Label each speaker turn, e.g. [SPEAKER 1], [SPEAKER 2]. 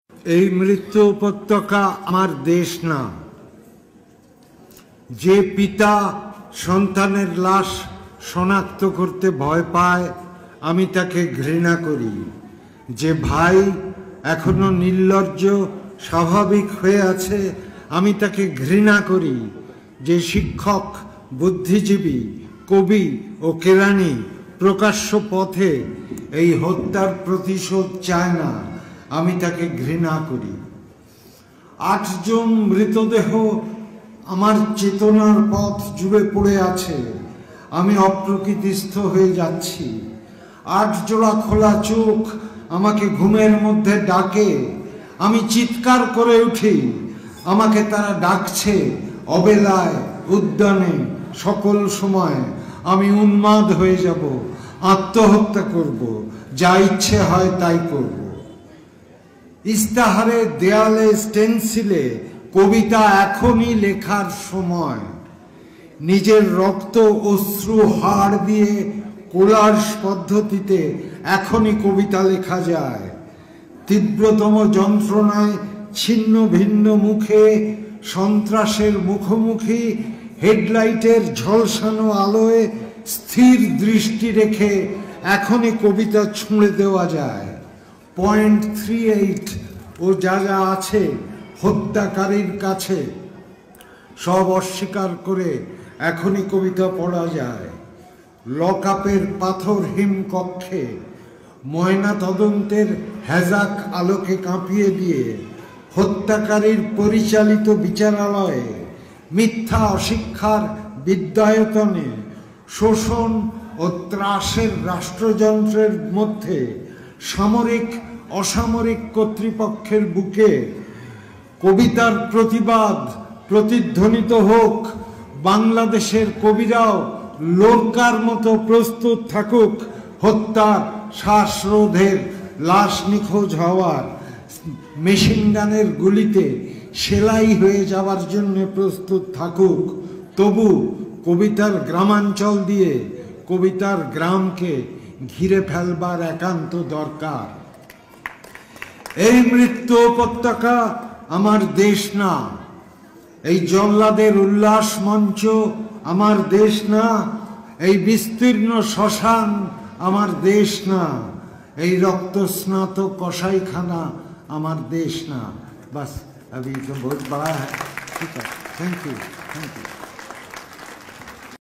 [SPEAKER 1] এই মৃত্যু উপত্যকা আমার দেশ না। যে পিতা সন্তানের লাশ শনাক্ত করতে ভয় পায় আমি তাকে ঘৃণা করি। যে ভাই এখনো নির্লজ্জ স্বাভাবিক হয়ে আছে আমি তাকে ঘৃণা করি। যে শিক্ষক, বুদ্ধিজীবী, কবি ও কেরানি প্রকাশ্য পথে এই হত্যার প্রতিশোধ চায় না আমি তাকে ঘৃণা করি। ৮ জন মৃতদেহ আমার চেতনার পথ জুড়ে পড়ে আছে। আমি অপ্রকৃতিস্থ হয়ে যাচ্ছি। ৮ জোড়া খোলা চোখ আমাকে ঘুমের মধ্যে ডাকে। আমি চিৎকার করে উঠি। আমাকে তারা ডাকছে অবেলায়, উদ্যানে, সকল সময়। আমি উন্মাদ হয়ে যাব, আত্মহত্যা করব, যা ইচ্ছে হয় তাই করব। ইস্তাহারে, দেয়ালে, স্টেনসিলে কবিতা এখনই লেখার সময়। নিজের রক্ত, অশ্রু, হাড় দিয়ে কোলাজ পদ্ধতিতে এখনই কবিতা লেখা যায়। তীব্রতম যন্ত্রণায় ছিন্ন ভিন্ন মুখে সন্ত্রাসের মুখোমুখি হেডলাইটের ঝলসানো আলোয় স্থির দৃষ্টি রেখে এখনই কবিতা ছুঁড়ে দেওয়া যায়। .38 ও যা যা আছে হত্যাকারীর কাছে সব অস্বীকার করে এখনই কবিতা পড়া যায়। লকআপের পাথরহীন কক্ষে ময়না তদন্তের হ্যাজাক আলোকে কাঁপিয়ে দিয়ে হত্যাকারীর পরিচালিত বিচারালয়ে মিথ্যা অশিক্ষার বিদ্যায়তনে শোষণ ও ত্রাসের রাষ্ট্রযন্ত্রের মধ্যে সামরিক অসামরিক কর্তৃপক্ষের বুকে কবিতার প্রতিবাদ প্রতিধ্বনিত হোক। বাংলাদেশের কবিরাও লোরকার মতো প্রস্তুত থাকুক হত্যার, শ্বাসরোধের, লাশ নিখোঁজ হওয়ার, মেশিনগানের গুলিতে সেলাই হয়ে যাওয়ার জন্য প্রস্তুত থাকুক। তবু কবিতার গ্রামাঞ্চল দিয়ে কবিতার গ্রামকে ঘিরে ফেলবার একান্ত দরকার। এই মৃত্যু উপত্যকা আমার দেশ না। এই জল্লাদের উল্লাস মঞ্চ আমার দেশ না। এই বিস্তীর্ণ শ্মশান আমার দেশ না। এই রক্তস্নাত কসাইখানা আমার দেশ না। বাস अभी तो बहुत बड़ा है। ठीक है, थैंक यू।